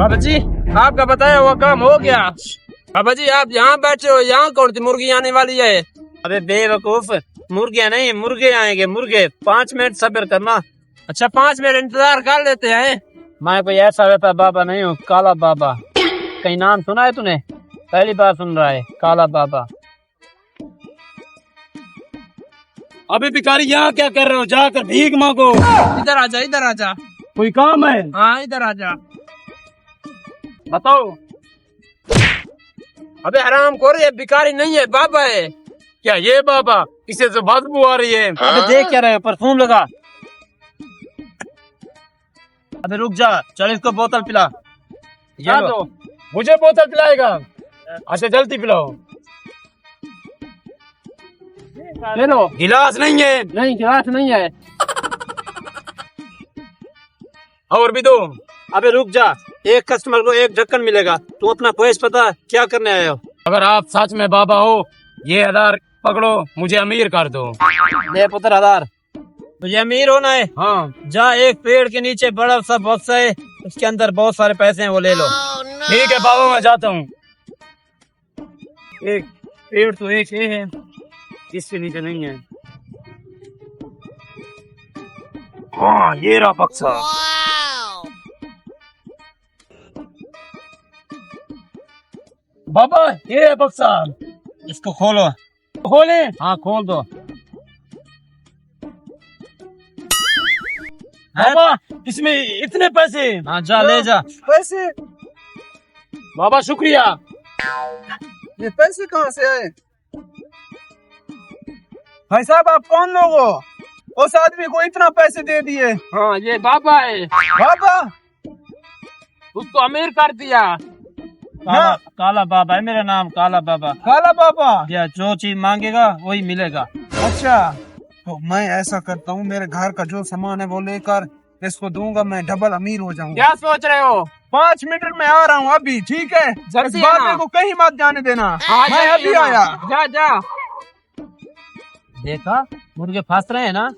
बाबा जी आपका बताया हुआ काम हो गया। बाबा जी आप यहाँ बैठे हो, यहाँ कौन सी मुर्गी आने वाली है? अबे बेवकूफ, मुर्गियाँ नहीं मुर्गे आएंगे, मुर्गे। 5 मिनट सब्र करना। अच्छा 5 मिनट इंतजार कर लेते हैं। मैं कोई ऐसा वैसा बाबा नहीं हूँ, काला बाबा। कहीं नाम सुना है तूने? पहली बार सुन रहा है, काला बाबा। अबे भिखारी यहाँ क्या कर रहे हो? जाकर भीख मांगो। इधर आजा, इधर आजा। कोई काम है? हाँ इधर आजा। बताओ। अबे हराम खोर, ये भिखारी नहीं है, बाबा है। क्या ये बाबा? इसे तो बदबू आ रही है। अबे देख क्या रहे हो, परफ्यूम लगा। अबे रुक जा, चल इसको बोतल पिला। ये लो। तो मुझे बोतल पिलाएगा? अच्छा जल्दी पिलाओ। ले लो। गिलास नहीं है। नहीं गिलास नहीं है। और भी दो। अबे रुक जा, एक कस्टमर को एक ढक्कन मिलेगा। तू अपना ख्वाहिश पता क्या करने आए हो? अगर आप सच में बाबा हो, ये आधार पकड़ो, मुझे अमीर कर दो। ले पुत्र आधार। तुझे अमीर होना है? हाँ। जा एक पेड़ के नीचे बड़ा सा बॉक्स है, उसके अंदर बहुत सारे पैसे हैं, वो ले लो। ठीक है बाबा, मैं जाता हूँ। एक पेड़ तो एक ये है, इसके नीचे नहीं है। हाँ ये रहा बक्सा। बाबा ये है बक्सा। इसको खोलो। खोले? हाँ खोल दो। बाबा इसमें इतने पैसे? हाँ जा ले जा। पैसे? बाबा शुक्रिया। ये पैसे कहाँ से आए? भाई साहब आप कौन लोग हो? उस आदमी को इतना पैसे दे दिए। हाँ ये बाबा है, बाबा? उसको अमीर कर दिया। काला, काला बाबा है मेरा नाम, काला बाबा। काला बाबा? या जो चीज मांगेगा वही मिलेगा। अच्छा तो मैं ऐसा करता हूँ, मेरे घर का जो सामान है वो लेकर इसको दूंगा, मैं डबल अमीर हो जाऊंगा। क्या सोच रहे हो? 5 मिनट में आ रहा हूँ अभी, ठीक है? इस जल्दी बाबे आना। को कहीं मत जाने देना। हाँ, मैं जल्दी अभी आना। आया। जा जा। देखा, मुर्गे फंस रहे हैं ना।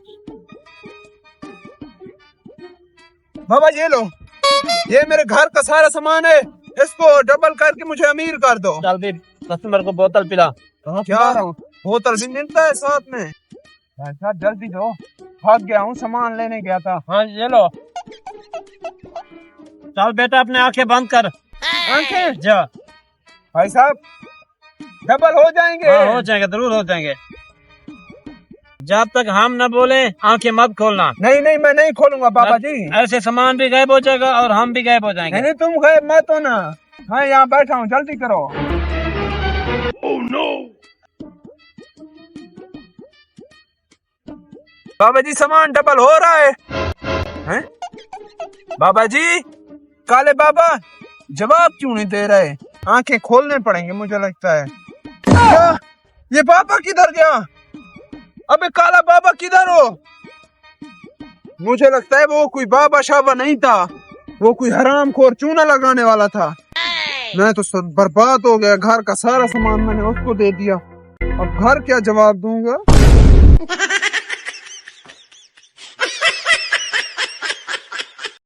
बाबा ये लो, ये मेरे घर का सारा सामान है, इसको डबल करके मुझे अमीर कर दो। चल भी कस्टमर को बोतल पिला। क्या होटल भी मिलता है साथ में? अच्छा जल्दी दो, भाग गया हूँ, सामान लेने गया था। हाँ ये लो। चल बेटा अपने आंखें बंद कर। आंखें? जा। भाई साहब डबल हो जाएंगे? हाँ हो जाएंगे, जरूर हो जाएंगे। जब तक हम न बोले आंखें मत खोलना। नहीं नहीं मैं नहीं खोलूंगा बाबा जी। ऐसे सामान भी गायब हो जाएगा और हम भी गायब हो जाएंगे। नहीं तुम गए मत हो ना, हाँ यहाँ बैठा हूँ, जल्दी करो। Oh, no. बाबा जी सामान डबल हो रहा है, हैं? बाबा जी, काले बाबा जवाब क्यों नहीं दे रहे? आंखें खोलने पड़ेंगे मुझे लगता है। क्या? ये बाबा किधर गया? अबे काला बाबा किधर हो? मुझे लगता है वो कोई बाबा शाबा नहीं था, वो कोई हरामखोर चूना लगाने वाला था। मैं तो सब बर्बाद हो गया, घर का सारा सामान मैंने उसको दे दिया, अब घर क्या जवाब दूंगा।